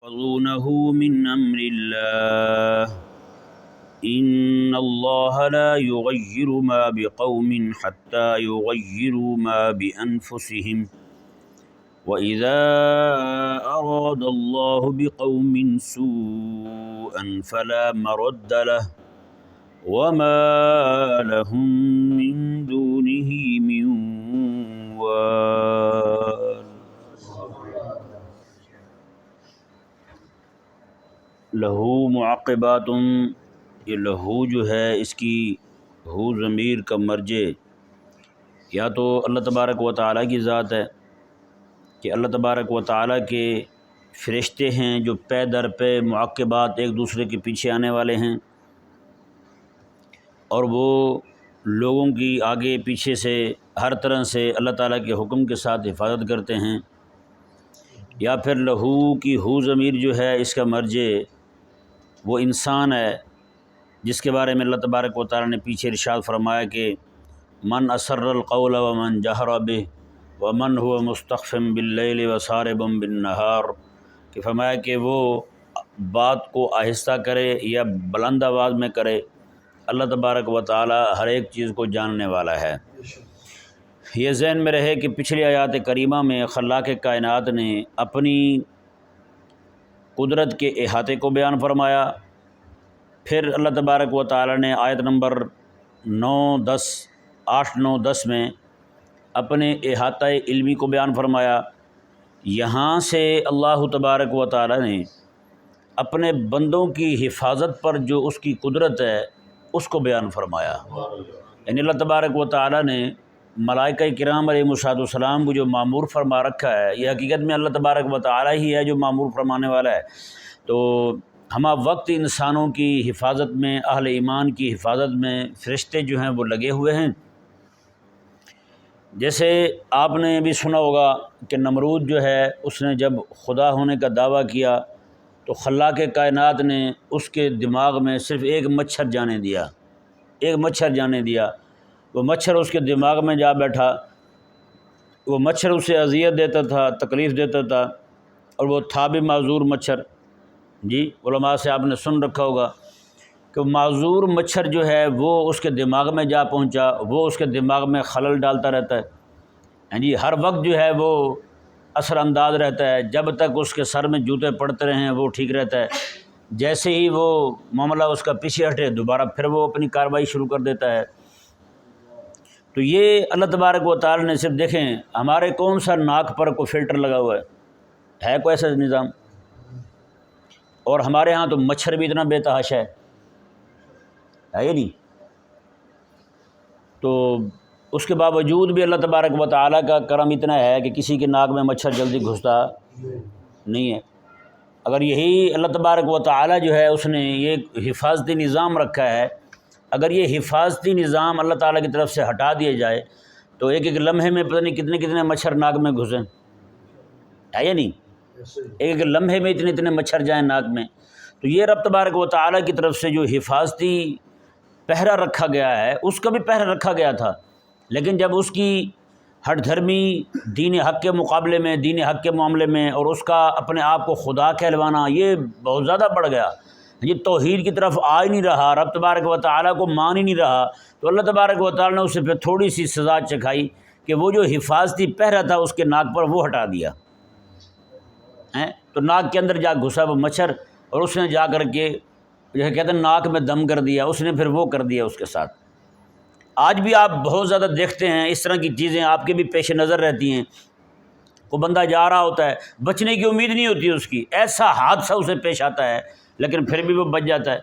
ينقضونه من أمر الله إن الله لا يغير ما بقوم حتى يغيروا ما بأنفسهم وإذا أراد الله بقوم سوءا فلا مرد له وما لهم من دونه من وال لہو معقبات، یہ لہو جو ہے اس کی ہو ضمیر کا مرجع یا تو اللہ تبارک و تعالیٰ کی ذات ہے کہ اللہ تبارک و تعالیٰ کے فرشتے ہیں جو پے در پے معقبات ایک دوسرے کے پیچھے آنے والے ہیں اور وہ لوگوں کی آگے پیچھے سے ہر طرح سے اللہ تعالیٰ کے حکم کے ساتھ حفاظت کرتے ہیں، یا پھر لہو کی ہو ضمیر جو ہے اس کا مرجع وہ انسان ہے جس کے بارے میں اللہ تبارک و تعالیٰ نے پیچھے ارشاد فرمایا کہ من اسر القول ومن جہر بہ ومن هو مستخف باللیل وسارب بالنہار، کہ فرمایا کہ وہ بات کو آہستہ کرے یا بلند آواز میں کرے، اللہ تبارک و تعالیٰ ہر ایک چیز کو جاننے والا ہے۔ یہ ذہن میں رہے کہ پچھلی آیات کریمہ میں خلاق کائنات نے اپنی قدرت کے احاطے کو بیان فرمایا، پھر اللہ تبارک و تعالیٰ نے آیت نمبر 8-9-10 میں اپنے احاطہ علمی کو بیان فرمایا۔ یہاں سے اللہ تبارک و تعالیٰ نے اپنے بندوں کی حفاظت پر جو اس کی قدرت ہے اس کو بیان فرمایا، یعنی اللہ تبارک و تعالیٰ نے ملائکہ کرام علیہ السلام کو جو معمور فرما رکھا ہے، یہ حقیقت میں اللہ تبارک و تعالیٰ ہی ہے جو معمور فرمانے والا ہے، تو ہمہ وقت انسانوں کی حفاظت میں، اہل ایمان کی حفاظت میں فرشتے جو ہیں وہ لگے ہوئے ہیں۔ جیسے آپ نے بھی سنا ہوگا کہ نمرود جو ہے اس نے جب خدا ہونے کا دعویٰ کیا تو خلاق کائنات نے اس کے دماغ میں صرف ایک مچھر جانے دیا، وہ مچھر اس کے دماغ میں جا بیٹھا، وہ مچھر اسے اذیت دیتا تھا، تکلیف دیتا تھا، اور وہ تھا بھی معذور مچھر۔ جی علماء سے آپ نے سن رکھا ہوگا کہ معذور مچھر جو ہے وہ اس کے دماغ میں جا پہنچا، وہ اس کے دماغ میں خلل ڈالتا رہتا ہے، جی ہر وقت جو ہے وہ اثر انداز رہتا ہے، جب تک اس کے سر میں جوتے پڑتے رہیں وہ ٹھیک رہتا ہے، جیسے ہی وہ معاملہ اس کا پیچھے ہٹے دوبارہ پھر وہ اپنی کارروائی شروع کر دیتا ہے۔ تو یہ اللہ تبارک و تعالی نے صرف دیکھیں ہمارے کون سا ناک پر کوئی فلٹر لگا ہوا ہے کوئی ایسا نظام؟ اور ہمارے ہاں تو مچھر بھی اتنا بے تحاشا ہے یہ نہیں، تو اس کے باوجود بھی اللہ تبارک و تعالیٰ کا کرم اتنا ہے کہ کسی کے ناک میں مچھر جلدی گھستا نہیں ہے۔ اگر یہی اللہ تبارک و تعالیٰ جو ہے اس نے یہ حفاظتی نظام رکھا ہے، اگر یہ حفاظتی نظام اللہ تعالیٰ کی طرف سے ہٹا دیا جائے تو ایک ایک لمحے میں پتہ نہیں کتنے کتنے مچھر ناک میں گھسیں، ہے یا نہیں؟ ایک لمحے میں اتنے مچھر جائیں ناک میں۔ تو یہ رب تبارک و تعالیٰ کی طرف سے جو حفاظتی پہرہ رکھا گیا ہے اس کا بھی پہرہ رکھا گیا تھا، لیکن جب اس کی ہٹ دھرمی دین حق کے مقابلے میں، دین حق کے معاملے میں، اور اس کا اپنے آپ کو خدا کہلوانا یہ بہت زیادہ بڑھ گیا، یہ توحید کی طرف آ ہی نہیں رہا، رب تبارک و تعالیٰ کو مان ہی نہیں رہا، تو اللہ تبارک و تعالیٰ نے اسے پھر تھوڑی سی سزا چکھائی کہ وہ جو حفاظتی پہرہ تھا اس کے ناک پر وہ ہٹا دیا، تو ناک کے اندر جا گھسا وہ مچھر، اور اس نے جا کر کے جو کہتے ہیں ناک میں دم کر دیا، اس نے پھر وہ کر دیا اس کے ساتھ۔ آج بھی آپ بہت زیادہ دیکھتے ہیں اس طرح کی چیزیں آپ کے بھی پیش نظر رہتی ہیں، کوئی بندہ جا رہا ہوتا ہے، بچنے کی امید نہیں ہوتی اس کی، ایسا حادثہ اسے پیش آتا ہے لیکن پھر بھی وہ بچ جاتا ہے،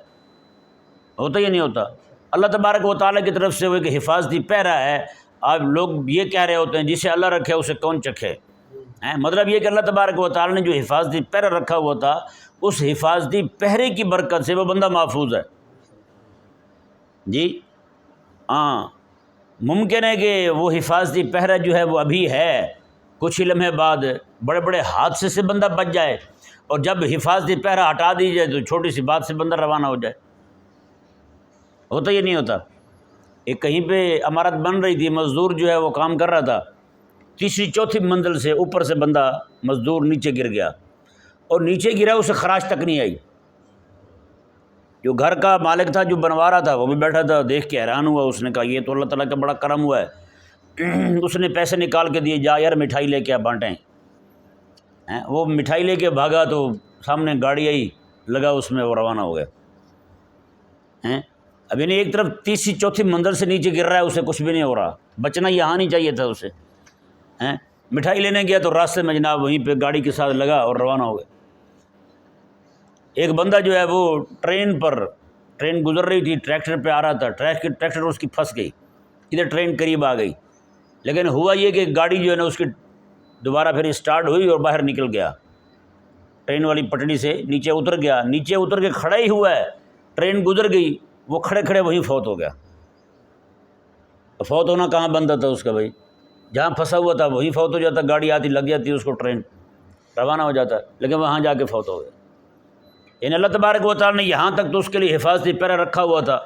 ہوتا یا نہیں ہوتا؟ اللہ تبارک و تعالیٰ کی طرف سے وہ ایک حفاظتی پہرہ ہے۔ آپ لوگ یہ کہہ رہے ہوتے ہیں جسے اللہ رکھے اسے کون چکھے، مطلب یہ کہ اللہ تبارک و تعالیٰ نے جو حفاظتی پہرہ رکھا ہوا تھا اس حفاظتی پہرے کی برکت سے وہ بندہ محفوظ ہے۔ جی ہاں، ممکن ہے کہ وہ حفاظتی پہرہ جو ہے وہ ابھی ہے، کچھ ہی لمحے بعد بڑے بڑے حادثے سے بندہ بچ جائے، اور جب حفاظتی پہرہ ہٹا دی جائے تو چھوٹی سی بات سے بندہ روانہ ہو جائے، ہوتا یہ نہیں ہوتا؟ ایک کہیں پہ عمارت بن رہی تھی، مزدور جو ہے وہ کام کر رہا تھا، تیسری چوتھی منزل سے اوپر سے بندہ مزدور نیچے گر گیا، اور نیچے گرا، اسے خراش تک نہیں آئی۔ جو گھر کا مالک تھا، جو بنوا رہا تھا، وہ بھی بیٹھا تھا، دیکھ کے حیران ہوا۔ اس نے کہا یہ تو اللہ تعالیٰ کا بڑا کرم ہوا ہے۔ اس نے پیسے نکال کے دیے، جا یار مٹھائی لے کے آ بانٹیں۔ وہ مٹھائی لے کے بھاگا تو سامنے گاڑی آئی، لگا اس میں، وہ روانہ ہو گیا۔ اب یعنی ایک طرف تیسری چوتھی منزل سے نیچے گر رہا ہے، اسے کچھ بھی نہیں ہو رہا، بچنا یہاں نہیں چاہیے تھا اسے۔ مٹھائی لینے گیا تو راستے میں جناب وہیں پہ گاڑی کے ساتھ لگا اور روانہ ہو گیا۔ ایک بندہ جو ہے وہ ٹرین گزر رہی تھی، ٹریکٹر پہ آ رہا تھا، ٹریکٹر اس کی پھنس گئی، ادھر ٹرین قریب آ گئی، لیکن ہوا یہ کہ گاڑی جو ہے نا اس کی دوبارہ پھر اسٹارٹ ہوئی اور باہر نکل گیا، ٹرین والی پٹڑی سے نیچے اتر گیا، نیچے اتر کے کھڑا ہی ہوا ہے، ٹرین گزر گئی، وہ کھڑے کھڑے وہیں فوت ہو گیا۔ فوت ہونا کہاں بنتا تھا اس کا بھائی؟ جہاں پھنسا ہوا تھا وہیں فوت ہو جاتا، گاڑی آتی لگ جاتی اس کو، ٹرین روانہ ہو جاتا، لیکن وہاں جا کے فوت ہو گیا۔ یعنی اللہ تبارک و تعالیٰ نے یہاں تک تو اس کے لیے حفاظتی پیرا رکھا ہوا تھا،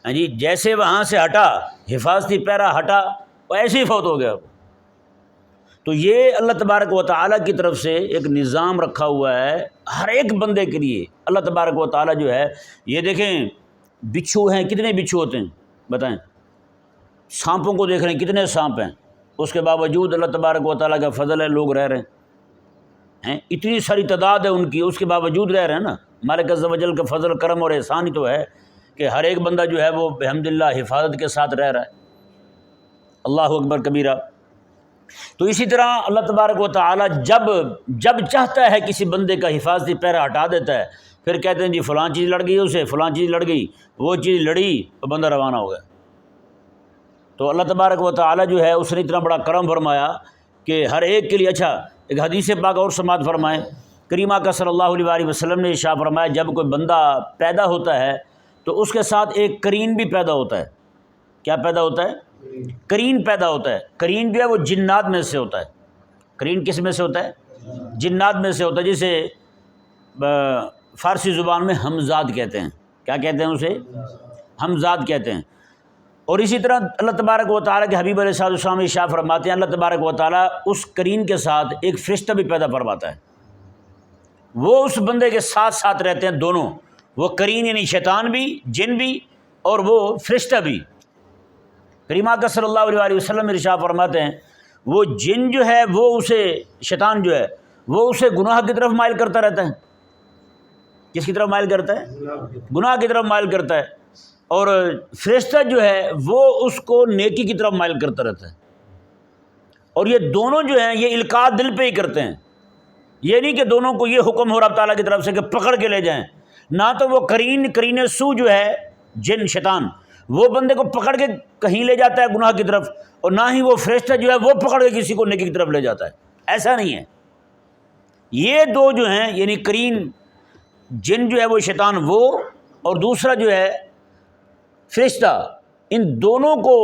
جی جیسے وہاں سے ہٹا، حفاظتی پیرا ہٹا، وہ ایسے ہی فوت ہو گیا۔ تو یہ اللہ تبارک و تعالیٰ کی طرف سے ایک نظام رکھا ہوا ہے ہر ایک بندے کے لیے۔ اللہ تبارک و تعالیٰ جو ہے، یہ دیکھیں بچھو ہیں، کتنے بچھو ہوتے ہیں بتائیں؟ سانپوں کو دیکھ رہے ہیں، کتنے سانپ ہیں، اس کے باوجود اللہ تبارک و تعالیٰ کا فضل ہے، لوگ رہ رہے ہیں، اتنی ساری تعداد ہے ان کی، اس کے باوجود رہ رہے ہیں نا۔ مالک عز و جل کا فضل کرم اور احسان ہی تو ہے کہ ہر ایک بندہ جو ہے وہ الحمدللہ حفاظت کے ساتھ رہ رہا ہے۔ اللہ اکبر کبیرہ۔ تو اسی طرح اللہ تبارک و تعالیٰ جب چاہتا ہے کسی بندے کا حفاظتی پیرا ہٹا دیتا ہے، پھر کہتے ہیں جی فلاں چیز لڑ گئی اسے، فلاں چیز لڑ گئی، وہ چیز لڑی تو بندہ روانہ ہو گیا۔ تو اللہ تبارک و تعالیٰ جو ہے اس نے اتنا بڑا کرم فرمایا کہ ہر ایک کے لیے، اچھا ایک حدیث پاک اور سماعت فرمائیں، کریمہ کا صلی اللہ علیہ وآلہ وسلم نے ارشاد فرمایا جب کوئی بندہ پیدا ہوتا ہے تو اس کے ساتھ ایک کرین بھی پیدا ہوتا ہے۔ کیا پیدا ہوتا ہے؟ کرین پیدا ہوتا ہے۔ کرین جو ہے وہ جنات میں سے ہوتا ہے۔ کرین کس میں سے ہوتا ہے؟ جنات میں سے ہوتا ہے، جسے فارسی زبان میں ہمزاد کہتے ہیں۔ کیا کہتے ہیں اسے؟ ہمزاد کہتے ہیں۔ اور اسی طرح اللہ تبارک و تعالیٰ کے حبیب علیہ السلام ارشاد فرماتے ہیں، اللہ تبارک و تعالیٰ اس کرین کے ساتھ ایک فرشتہ بھی پیدا فرماتا ہے، وہ اس بندے کے ساتھ ساتھ رہتے ہیں دونوں، وہ کرین یعنی شیطان بھی، جن بھی، اور وہ فرشتہ بھی۔ کریمہ کا صلی اللہ علیہ وآلہ وسلم ارشاد فرماتے ہیں وہ جن جو ہے وہ اسے، شیطان جو ہے وہ اسے گناہ کی طرف مائل کرتا رہتا ہے۔ کس کی طرف مائل کرتا ہے؟ گناہ کی طرف مائل کرتا ہے۔ اور فرشتہ جو ہے وہ اس کو نیکی کی طرف مائل کرتا رہتا ہے۔ اور یہ دونوں جو ہیں یہ القاء دل پہ ہی کرتے ہیں، یہ نہیں کہ دونوں کو یہ حکم ہو رب تعالیٰ کی طرف سے کہ پکڑ کے لے جائیں، نہ تو وہ کرین سو جو ہے جن شیطان وہ بندے کو پکڑ کے کہیں لے جاتا ہے گناہ کی طرف، اور نہ ہی وہ فرشتہ جو ہے وہ پکڑ کے کسی کو نیکی کی طرف لے جاتا ہے، ایسا نہیں ہے۔ یہ دو جو ہیں یعنی کرین جن جو ہے وہ شیطان وہ، اور دوسرا جو ہے فرشتہ، ان دونوں کو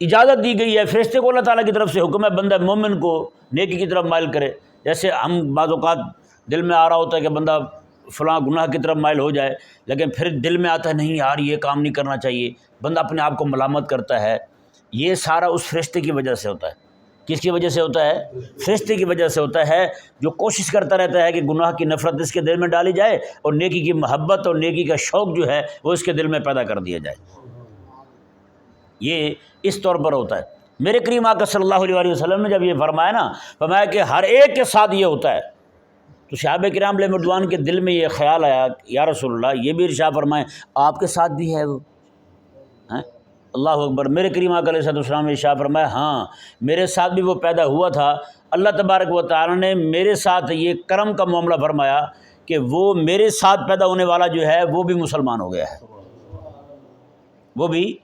اجازت دی گئی ہے۔ فرشتے کو اللہ تعالیٰ کی طرف سے حکم ہے بندہ مومن کو نیکی کی طرف مائل کرے۔ جیسے ہم بعض اوقات دل میں آ رہا ہوتا ہے کہ بندہ فلاں گناہ کی طرف مائل ہو جائے، لیکن پھر دل میں آتا ہے نہیں یار یہ کام نہیں کرنا چاہیے، بندہ اپنے آپ کو ملامت کرتا ہے۔ یہ سارا اس فرشتے کی وجہ سے ہوتا ہے۔ کس کی وجہ سے ہوتا ہے؟ فرشتے کی وجہ سے ہوتا ہے، جو کوشش کرتا رہتا ہے کہ گناہ کی نفرت اس کے دل میں ڈالی جائے اور نیکی کی محبت اور نیکی کا شوق جو ہے وہ اس کے دل میں پیدا کر دیا جائے۔ یہ اس طور پر ہوتا ہے۔ میرے کریم آقا صلی اللہ علیہ وآلہ وسلم نے جب یہ فرمایا نا، فرمایا کہ ہر ایک کے ساتھ یہ ہوتا ہے، تو صحابہ کرام علیہم رضوان کے دل میں یہ خیال آیا یا رسول اللہ یہ بھی ارشاد فرمائیں آپ کے ساتھ بھی ہے وہ؟ اللہ اکبر۔ میرے کریم آقا علیہ السلام نے ارشاد فرمایا ہاں میرے ساتھ بھی وہ پیدا ہوا تھا، اللہ تبارک و تعالیٰ نے میرے ساتھ یہ کرم کا معاملہ فرمایا کہ وہ میرے ساتھ پیدا ہونے والا جو ہے وہ بھی مسلمان ہو گیا ہے، وہ بھی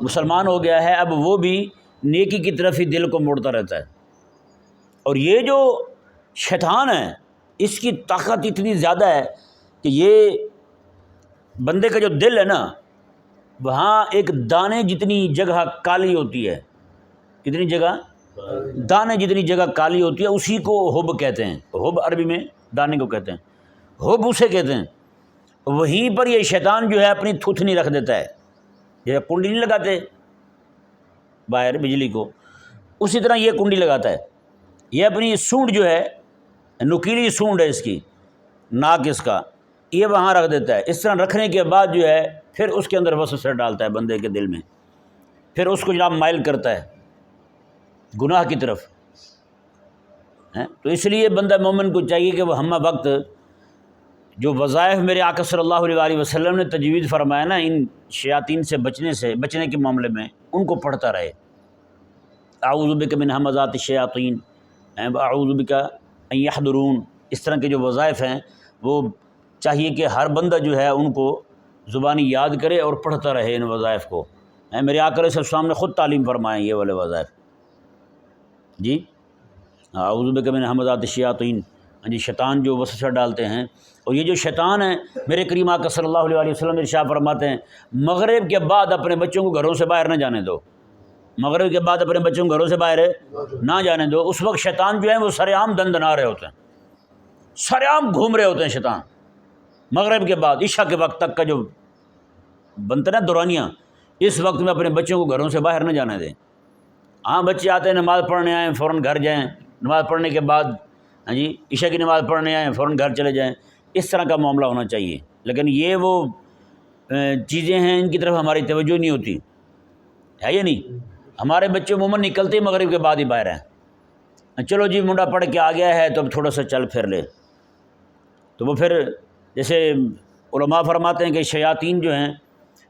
مسلمان ہو گیا ہے، اب وہ بھی نیکی کی طرف ہی دل کو موڑتا رہتا ہے۔ اور یہ جو شیطان ہے اس کی طاقت اتنی زیادہ ہے کہ یہ بندے کا جو دل ہے نا وہاں ایک دانے جتنی جگہ کالی ہوتی ہے، کتنی جگہ؟ دانے جتنی جگہ کالی ہوتی ہے، اسی کو حب کہتے ہیں۔ حب عربی میں دانے کو کہتے ہیں، حب اسے کہتے ہیں۔ وہیں پر یہ شیطان جو ہے اپنی تھوتنی رکھ دیتا ہے، جیسے کنڈی نہیں لگاتے باہر بجلی کو، اسی طرح یہ کنڈی لگاتا ہے۔ یہ اپنی سونڈ جو ہے، نکیلی سونڈ ہے اس کی، ناقص کا، یہ وہاں رکھ دیتا ہے۔ اس طرح رکھنے کے بعد جو ہے پھر اس کے اندر وسوسہ ڈالتا ہے بندے کے دل میں، پھر اس کو جناب مائل کرتا ہے گناہ کی طرف۔ تو اس لیے بندہ مومن کو چاہیے کہ وہ ہمہ وقت جو وظائف میرے آقا صلی اللہ علیہ وآلہ وسلم نے تجویز فرمایا نا ان شیاطین سے بچنے کے معاملے میں، ان کو پڑھتا رہے۔ اعوذ بک من ہمزات الشیاطین، اعوذ بک ان یحضرون، اس طرح کے جو وظائف ہیں وہ چاہیے کہ ہر بندہ جو ہے ان کو زبانی یاد کرے اور پڑھتا رہے ان وظائف کو۔ میرے آقا علیہ السلام نے خود تعلیم فرمائے یہ والے وظائف جی۔ اعوذ بک من ہمزات الشیاطین، جی شیطان جو وسوسہ ڈالتے ہیں، اور یہ جو شیطان ہیں میرے کریم آقا صلی اللہ علیہ وسلم ارشاد فرماتے ہیں مغرب کے بعد اپنے بچوں کو گھروں سے باہر نہ جانے دو، مغرب کے بعد اپنے بچوں کو گھروں سے باہر نہ جانے دو۔ اس وقت شیطان جو ہے وہ سر عام دندنا رہے ہوتے ہیں، سر عام گھوم رہے ہوتے ہیں شیطان مغرب کے بعد عشاء کے وقت تک کا جو بنتا ہے نا دورانیہ، اس وقت میں اپنے بچوں کو گھروں سے باہر نہ جانے دیں۔ ہاں بچے آتے ہیں نماز پڑھنے آئیں فوراً گھر جائیں، نماز پڑھنے کے بعد جی عشاء کی نماز پڑھنے آئیں فوراً گھر چلے جائیں، اس طرح کا معاملہ ہونا چاہیے۔ لیکن یہ وہ چیزیں ہیں ان کی طرف ہماری توجہ نہیں ہوتی ہے، یہ نہیں، ہمارے بچے عموماً نکلتے ہی مغرب کے بعد ہی باہر ہیں، چلو جی منڈا پڑھ کے آ گیا ہے تو اب تھوڑا سا چل پھر لے، تو وہ پھر جیسے علماء فرماتے ہیں کہ شیاطین جو ہیں،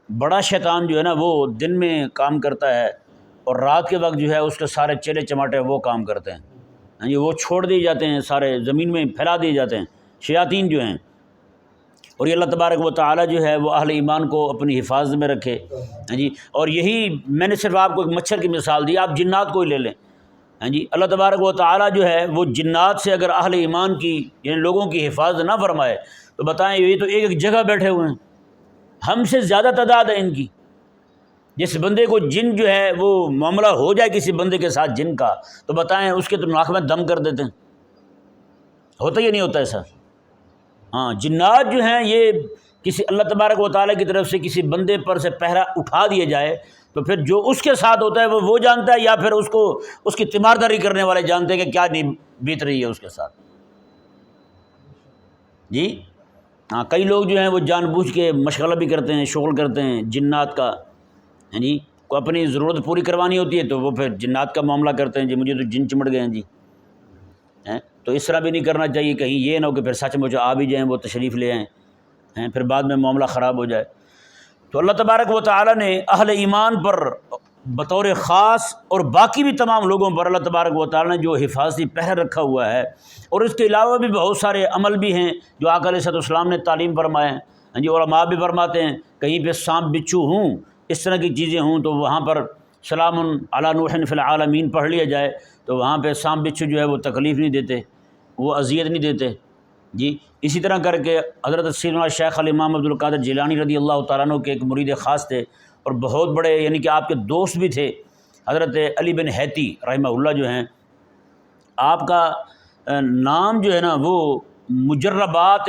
بڑا شیطان جو ہے نا وہ دن میں کام کرتا ہے اور رات کے وقت جو ہے اس کے سارے چیلے چماٹے وہ کام کرتے ہیں، یہ وہ چھوڑ دیے جاتے ہیں، سارے زمین میں پھیلا دیے جاتے ہیں شیاطین جو ہیں۔ اور یہ اللہ تبارک و تعالیٰ جو ہے وہ اہل ایمان کو اپنی حفاظت میں رکھے جی۔ اور یہی میں نے صرف آپ کو ایک مچھر کی مثال دی، آپ جنات کو ہی لے لیں جی، اللہ تبارک و تعالیٰ جو ہے وہ جنات سے اگر اہل ایمان کی یعنی لوگوں کی حفاظت نہ فرمائے تو بتائیں یہ تو ایک ایک جگہ بیٹھے ہوئے ہیں، ہم سے زیادہ تعداد ہے ان کی۔ جس بندے کو جن جو ہے وہ معاملہ ہو جائے کسی بندے کے ساتھ جن کا، تو بتائیں اس کے تو ناک میں دم کر دیتے ہیں، ہوتا یا نہیں ہوتا ایسا؟ ہاں جنات جو ہیں یہ کسی اللہ تبارک و تعالیٰ کی طرف سے کسی بندے پر سے پہرا اٹھا دیا جائے تو پھر جو اس کے ساتھ ہوتا ہے وہ جانتا ہے، یا پھر اس کی تیمارداری کرنے والے جانتے ہیں کہ کیا نہیں بیت رہی ہے اس کے ساتھ جی۔ ہاں کئی لوگ جو ہیں وہ جان بوجھ کے مشغلہ بھی کرتے ہیں، شغل کرتے ہیں جنات کا جی، کو اپنی ضرورت پوری کروانی ہوتی ہے تو وہ پھر جنات کا معاملہ کرتے ہیں جی، مجھے تو جن چمٹ گئے ہیں جی۔ تو اس طرح بھی نہیں کرنا چاہیے، کہیں یہ نہ ہو کہ پھر سچ مچ آ بھی جائیں وہ تشریف لے آئیں، پھر بعد میں معاملہ خراب ہو جائے۔ تو اللہ تبارک و تعالیٰ نے اہل ایمان پر بطور خاص اور باقی بھی تمام لوگوں پر اللہ تبارک و تعالیٰ نے جو حفاظتی پہرہ رکھا ہوا ہے، اور اس کے علاوہ بھی بہت سارے عمل بھی ہیں جو آقا علیہ السلام نے تعلیم فرمائے ہیں جی۔ علماء بھی فرماتے ہیں کہیں پہ سانپ بچھو ہوں، اس طرح کی چیزیں ہوں تو وہاں پر سلام علی نوح فی العالمین پڑھ لیا جائے، تو وہاں پہ سانپ بچھو جو ہے وہ تکلیف نہیں دیتے، وہ اذیت نہیں دیتے جی۔ اسی طرح کر کے حضرت سیدنا شیخ الامام عبد القادر جیلانی رضی اللہ تعالیٰ عنہ کے ایک مرید خاص تھے اور بہت بڑے یعنی کہ آپ کے دوست بھی تھے، حضرت علی بن حیتی رحمہ اللہ جو ہیں، آپ کا نام جو ہے نا وہ مجربات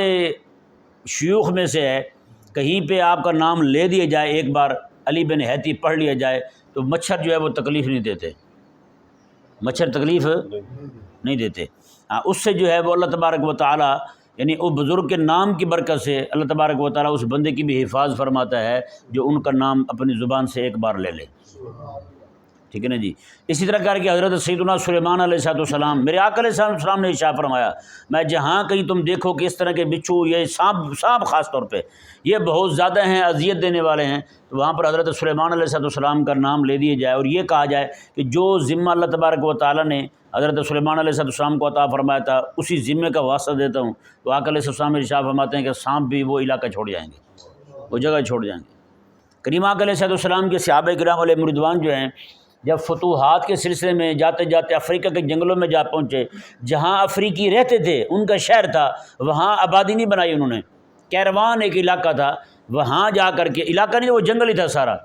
شیوخ میں سے ہے، کہیں پہ آپ کا نام لے دیا جائے ایک بار علی بن حیتی پڑھ لیا جائے تو مچھر جو ہے وہ تکلیف نہیں دیتے، مچھر تکلیف نہیں دیتے۔ اس سے جو ہے وہ اللہ تبارک و تعالیٰ یعنی وہ بزرگ کے نام کی برکت سے اللہ تبارک و تعالیٰ اس بندے کی بھی حفاظت فرماتا ہے جو ان کا نام اپنی زبان سے ایک بار لے لے، ٹھیک ہے نا جی۔ اسی طرح کر کے حضرت سیدنا سلیمان علیہ السلام، میرے آقا علیہ السلام نے ارشاد فرمایا، میں جہاں کہیں تم دیکھو کہ اس طرح کے بچھو یہ سانپ خاص طور پہ یہ بہت زیادہ ہیں، اذیت دینے والے ہیں، تو وہاں پر حضرت سلیمان علیہ السلام کا نام لے دیا جائے اور یہ کہا جائے کہ جو ذمہ اللہ تبارک و تعالیٰ نے حضرت سلیمان علیہ السلام کو عطا فرمایا تھا اسی ذمے کا واسطہ دیتا ہوں، تو آقا علیہ السلام ارشاد فرماتے ہیں کہ سانپ بھی وہ علاقہ چھوڑ جائیں گے، وہ جگہ چھوڑ جائیں گے۔ کریم آقا علیہ السلام کے صحابہ کرام علیہ رضوان جو ہیں جب فتوحات کے سلسلے میں جاتے جاتے افریقہ کے جنگلوں میں جا پہنچے، جہاں افریقی رہتے تھے ان کا شہر تھا، وہاں آبادی نہیں بنائی انہوں نے، کیروان ایک علاقہ تھا، وہاں جا کر کے علاقہ نہیں وہ جنگل ہی تھا سارا،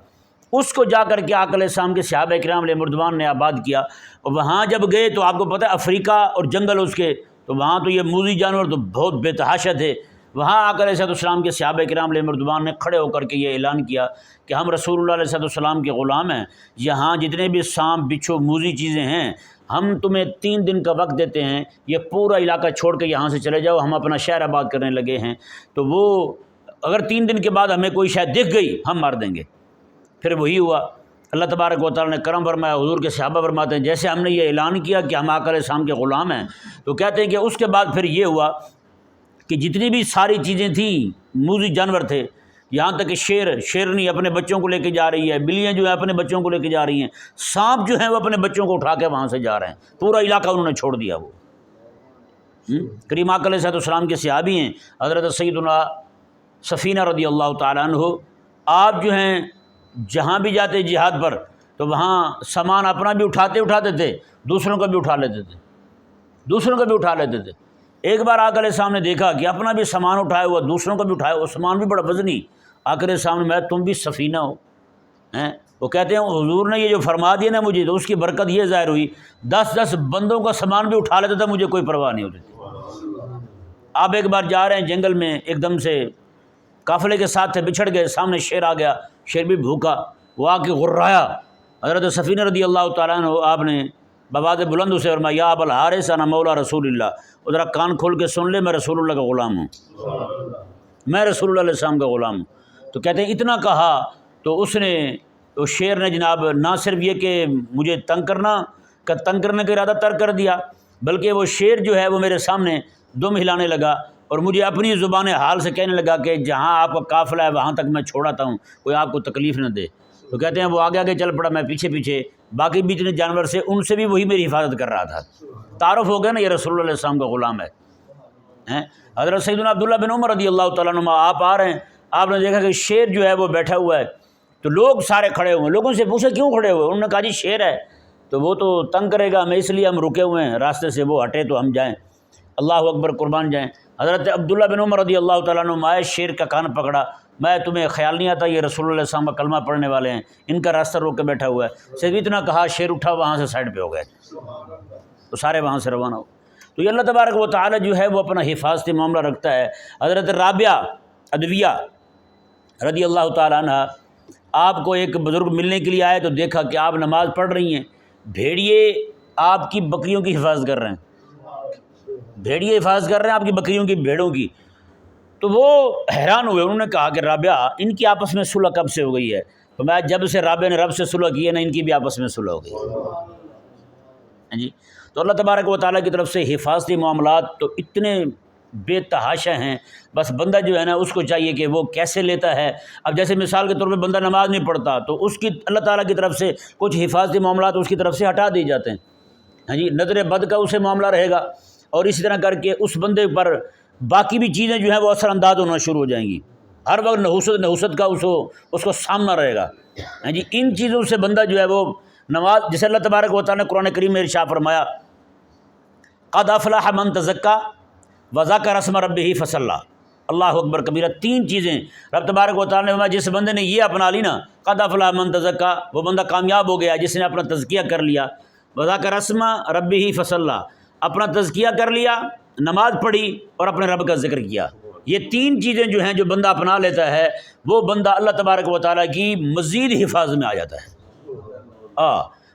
اس کو جا کر کے آقا علیہ السلام کے صحابہ کرام علیہ رضوان نے آباد کیا۔ اور وہاں جب گئے تو آپ کو پتہ ہے افریقہ اور جنگل اس کے، تو وہاں تو یہ موذی جانور تو بہت بے تحاشا تھے، وہاں آقا علیہ السلام کے صحابہ کرام علیہم رضوان نے کھڑے ہو کر کے یہ اعلان کیا کہ ہم رسول اللہ علیہ السلام کے غلام ہیں، یہاں جتنے بھی سانپ بچھو موذی چیزیں ہیں ہم تمہیں 3 دن کا وقت دیتے ہیں، یہ پورا علاقہ چھوڑ کے یہاں سے چلے جاؤ، ہم اپنا شہر آباد کرنے لگے ہیں، تو وہ اگر 3 دن کے بعد ہمیں کوئی شاید دکھ گئی ہم مار دیں گے۔ پھر وہی ہوا، اللہ تبارک و تعالیٰ نے کرم فرمایا، حضور کے صحابہ فرماتے ہیں جیسے ہم نے یہ اعلان کیا کہ ہم آقا علیہ السلام کے غلام ہیں، تو کہتے ہیں کہ اس کے بعد پھر یہ ہوا کہ جتنی بھی ساری چیزیں تھیں موذی جانور تھے، یہاں تک کہ شیرنی اپنے بچوں کو لے کے جا رہی ہے، بلیاں جو ہیں اپنے بچوں کو لے کے جا رہی ہیں، سانپ جو ہیں وہ اپنے بچوں کو اٹھا کے وہاں سے جا رہے ہیں، پورا علاقہ انہوں نے چھوڑ دیا۔ وہ کریم آقا علیہ السلام کے صحابی ہیں حضرت سیدنا سفینہ رضی اللہ تعالیٰ عنہ، آپ جو ہیں جہاں بھی جاتے جہاد پر تو وہاں سامان اپنا بھی اٹھاتے تھے، دوسروں کا بھی اٹھا لیتے تھے۔ ایک بار آقا علیہ السلام نے دیکھا کہ اپنا بھی سامان اٹھایا ہوا، دوسروں کا بھی اٹھایا ہوا، سامان بھی بڑا وزنی۔ آقا علیہ السلام نے میں تم بھی سفینہ ہو ہیں؟ وہ کہتے ہیں حضور نے یہ جو فرما دیا نا مجھے، تو اس کی برکت یہ ظاہر ہوئی 10 بندوں کا سامان بھی اٹھا لیتا تھا، مجھے کوئی پرواہ نہیں ہوتی تھی۔ آپ ایک بار جا رہے ہیں جنگل میں، ایک دم سے قافلے کے ساتھ تھے، بچھڑ گئے، سامنے شیر آ گیا، شیر بھی بھوکا، وہ آ کے غرایا، حضرت سفینہ رضی اللہ تعالیٰ عنہ آپ نے بآواز بلند اسے فرمایا یا ابا الحارث انا مولا رسول اللہ، ذرا کان کھول کے سن لے، میں رسول اللہ کا غلام ہوں، میں رسول اللہ علیہ السلام کا غلام ہوں۔ تو کہتے ہیں اتنا کہا تو تو شیر نے جناب نہ صرف یہ کہ مجھے تنگ کرنے کا ارادہ ترک کر دیا، بلکہ وہ شیر جو ہے وہ میرے سامنے دم ہلانے لگا اور مجھے اپنی زبان حال سے کہنے لگا کہ جہاں آپ کا قافلہ ہے وہاں تک میں چھوڑاتا ہوں، کوئی آپ کو تکلیف نہ دے۔ تو کہتے ہیں وہ آگے آگے چل پڑا، میں پیچھے، باقی بھی جتنے جانور سے ان سے بھی وہی میری حفاظت کر رہا تھا۔ تعارف ہو گیا نا، یہ رسول اللہ علیہ السلام کا غلام ہے۔ حضرت سیدنا عبداللہ بن عمر رضی اللہ تعالیٰ عنہ آپ آ رہے ہیں، آپ نے دیکھا کہ شیر جو ہے وہ بیٹھا ہوا ہے، تو لوگ سارے کھڑے ہوئے ہیں، لوگوں سے پوچھا کیوں کھڑے ہوئے؟ انہوں نے کہا جی شیر ہے تو وہ تو تنگ کرے گا، ہمیں اس لیے ہم رکے ہوئے ہیں راستے سے، وہ ہٹے تو ہم جائیں، اللہ اکبر، قربان جائیں۔ حضرت عبداللہ بن عمر رضی اللہ تعالیٰ عنہ آئے، شیر کا کان پکڑا، میں تمہیں خیال نہیں آتا یہ رسول اللہ علیہ السلام کا کلمہ پڑھنے والے ہیں، ان کا راستہ روک کے بیٹھا ہوا ہے؟ صرف اتنا کہا، شیر اٹھا، وہاں سے سائڈ پہ ہو گئے، تو سارے وہاں سے روانہ ہو۔ تو یہ اللہ تبارک و تعالیٰ جو ہے وہ اپنا حفاظتی معاملہ رکھتا ہے۔ حضرت رابعہ ادویہ رضی اللہ تعالیٰ عنہ آپ کو ایک بزرگ ملنے کے لیے آئے تو دیکھا کہ آپ نماز پڑھ رہی ہیں، بھیڑیے آپ کی بکریوں کی حفاظت کر رہے ہیں، بھیڑیے حفاظت کر رہے ہیں آپ کی بکریوں کی، بھیڑوں کی۔ تو وہ حیران ہوئے، انہوں نے کہا کہ رابعہ ان کی آپس میں صلح کب سے ہو گئی ہے؟ تو میں جب سے رابعہ نے رب سے صلح کی ہے نا، ان کی بھی آپس میں صلح ہو گئی ہے جی۔ تو اللہ تبارک و تعالیٰ کی طرف سے حفاظتی معاملات تو اتنے بے تحاشا ہیں، بس بندہ جو ہے نا اس کو چاہیے کہ وہ کیسے لیتا ہے۔ اب جیسے مثال کے طور پہ بندہ نماز نہیں پڑھتا تو اس کی اللہ تعالیٰ کی طرف سے کچھ حفاظتی معاملات اس کی طرف سے ہٹا دیے جاتے ہیں، ہاں جی، نظر بد کا اسے معاملہ رہے گا، اور اسی طرح کر کے اس بندے پر باقی بھی چیزیں جو ہیں وہ اثر انداز ہونا شروع ہو جائیں گی، ہر وقت نحوست کا اس کو سامنا رہے گا، ہاں جی۔ ان چیزوں سے بندہ جو ہے وہ نماز، جسے اللہ تبارک و تعالیٰ نے قرآن کریم میں ارشاد فرمایا قد افلح من تزکا وذکر اسم ربہ فصلی، اللہ اکبر کبیرہ، 3 چیزیں رب تبارک و تعالیٰ نے فرمایا جس بندے نے یہ اپنا لی نا، قد افلح من تزکا، وہ بندہ کامیاب ہو گیا جس نے اپنا تزکیہ کر لیا، وذکر اسم ربہ فصلی، اپنا تزکیہ کر لیا، نماز پڑھی اور اپنے رب کا ذکر کیا۔ یہ 3 چیزیں جو ہیں جو بندہ اپنا لیتا ہے، وہ بندہ اللہ تبارک و تعالیٰ کی مزید حفاظت میں آ جاتا ہے،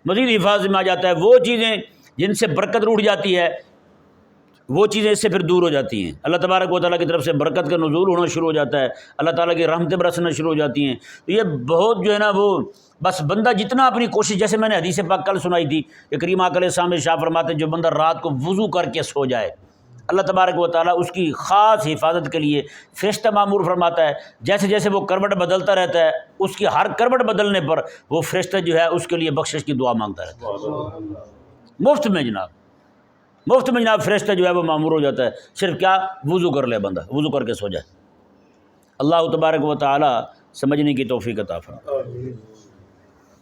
مزید حفاظت میں آ جاتا ہے۔ وہ چیزیں جن سے برکت روٹ جاتی ہے، وہ چیزیں اس سے پھر دور ہو جاتی ہیں، اللہ تبارک و تعالیٰ کی طرف سے برکت کا نزول ہونا شروع ہو جاتا ہے، اللہ تعالیٰ کی رحمتیں برسنا شروع ہو جاتی ہیں۔ تو یہ بہت جو ہے نا وہ بس بندہ جتنا اپنی کوشش، جیسے میں نے حدیث پاک کل سنائی تھی کہ کریم آقا علیہ السلام ارشاد فرماتے ہیں جو بندہ رات کو وضو کر کے سو جائے، اللہ تبارک و تعالیٰ اس کی خاص حفاظت کے لیے فرشتہ معمور فرماتا ہے، جیسے جیسے وہ کروٹ بدلتا رہتا ہے، اس کی ہر کروٹ بدلنے پر وہ فرشتہ جو ہے اس کے لیے بخشش کی دعا مانگتا رہتا ہے، مفت میں جناب فرشتہ جو ہے وہ معمور ہو جاتا ہے، صرف کیا وضو کر لے بندہ، وضو کر کے سو جائے۔ اللہ تبارک و تعالیٰ سمجھنے کی توفیق عطا فرمائے۔